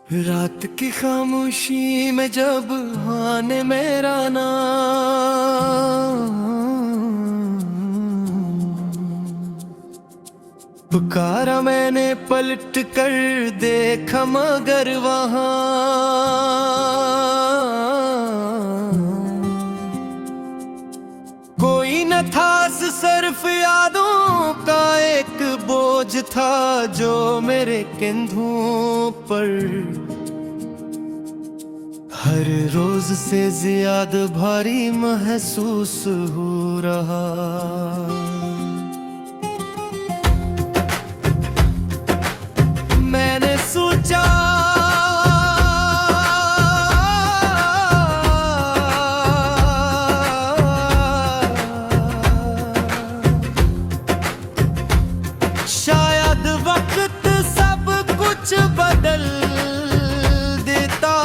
रात की खामोशी में जब आने मेरा नाम, पुकारा मैंने पलट कर देखा मगर वहां कोई न था, सिर्फ यादों का एक बोझ था जो मेरे कंधों पर हर रोज से ज्यादा भारी महसूस हो रहा। मैंने सोचा शायद वक्त सब कुछ बदल देता,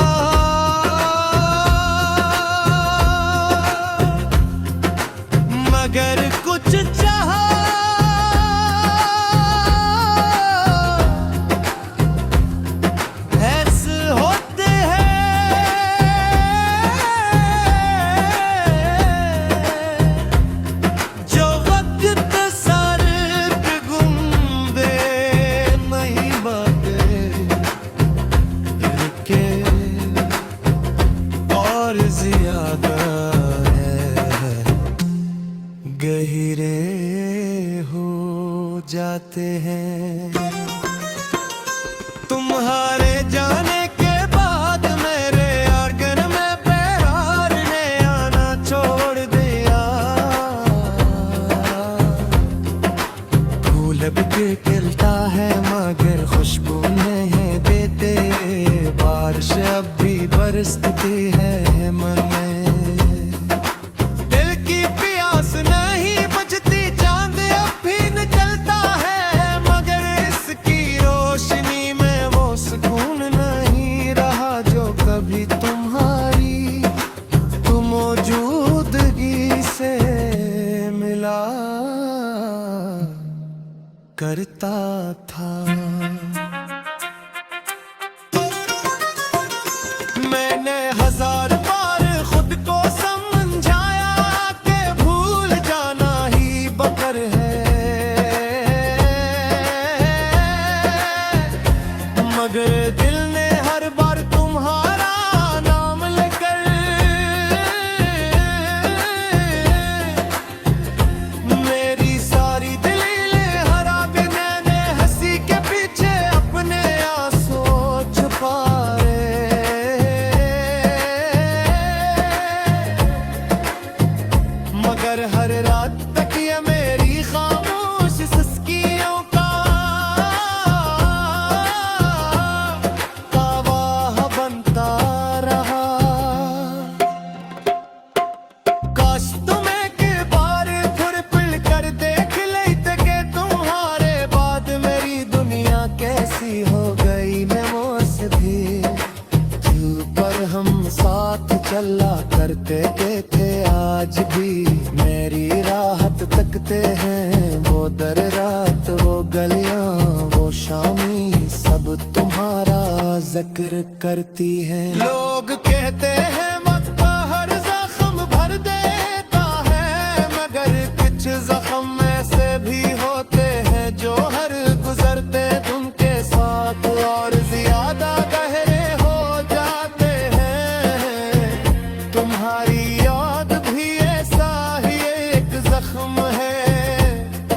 मगर कुछ चाहा ऐसे होते हैं जो वक्त सर पे गुम दे, नहीं बातें रुके और ज्यादा गहरे हो जाते हैं। तुम्हारे जाने के बाद मेरे आंगन में प्यार ने आना छोड़ दिया। फूल अब के खिलता है मगर खुशबू नहीं देते, बारिश अब भी बरसती है मन में। नहीं बचती चांद अब भी निकलता है, मगर इसकी रोशनी में वो सुकून नहीं रहा जो कभी तुम्हारी मौजूदगी से मिला करता था। मैंने हजार बार खुद को मगर दिल ने हर बार तुम्हारा नाम लेकर मेरी सारी दलीलें हरा के मैंने हंसी के पीछे अपने आंसू छुपाए। मगर हर रात तक ये मेरी खामोश सिसकियों का हो गई मैं से भी पर हम साथ चला करते थे, आज भी मेरी राहत तकते हैं वो दर रात, वो गलियां, वो शामी सब तुम्हारा जिक्र करती हैं। लोग कहते हैं वक्त हर जख्म भर देता है, मगर कुछ जख्म ऐसे भी होते हैं जो हर गुजरते और ज्यादा गहरे हो जाते हैं। तुम्हारी याद भी ऐसा ही एक जख्म है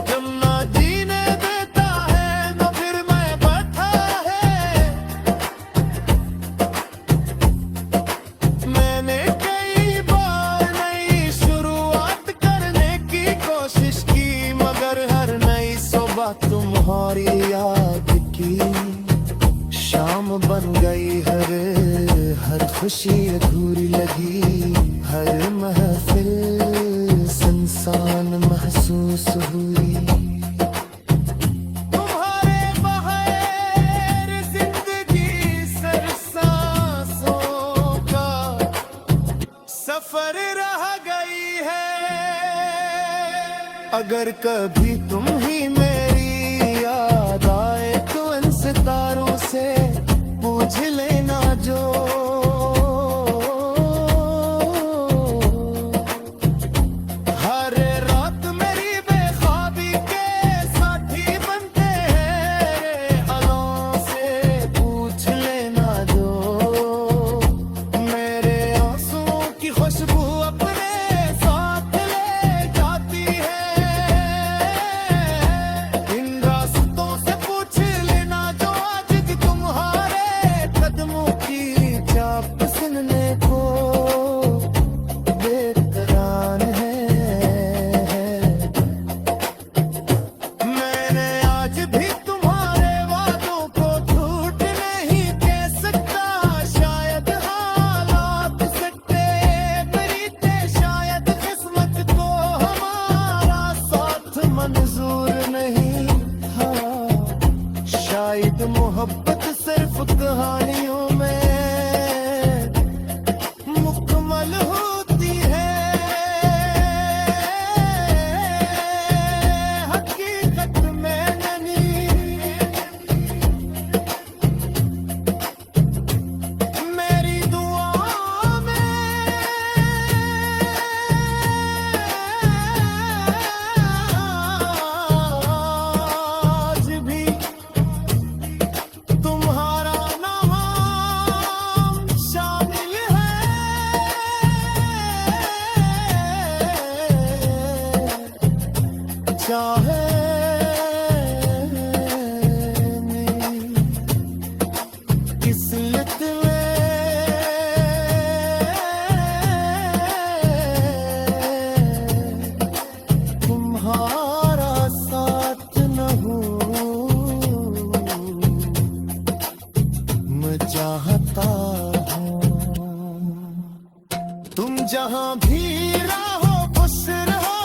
जो ना जीने देता है ना फिर मैं बैठा है। मैंने कई बार नई शुरुआत करने की कोशिश की, मगर हर नई सुबह तुम्हारी याद की शाम बन गई। हर खुशी अधूरी लगी, हर महफिल सुनसान महसूस हुई। तुम्हारे बगैर जिंदगी सर सांसों का सफर रह गई है। अगर कभी तुम ही मेरी याद आए तो इन सितारों से पूछ लेना। दूर नहीं। हाँ, शायद मोहब्बत सिर्फ कहानियों में मुकम्मल होती है, हकीकत में नहीं। मेरी दुआ में आज भी तुम्हारा नाम शामिल है। चाहे किस्मत में तुम्हारा साथ न हो, मैं चाहता हूँ तुम जहाँ भी रहो खुश रहो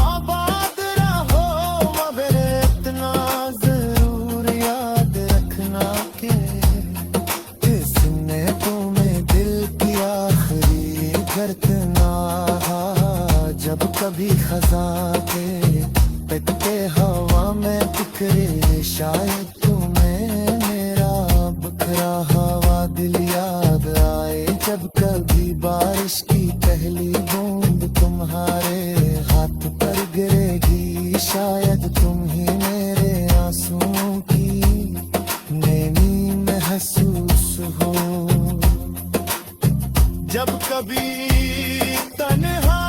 आबाद रहो, मगर इतना जरूर याद रखना के इसने तुम्हें दिल की आखिरी धड़कना। जब कभी खजा के पत्ते हवा में बिखरे, शायद तुम्हें मेरा बखरा हवा दिल याद आए। जब कभी बारिश की पहली बूंद तुम्हारे हाथ पर गिरेगी, शायद तुम ही मेरे आंसुओं की नैनी महसूस हो। जब कभी तन्हा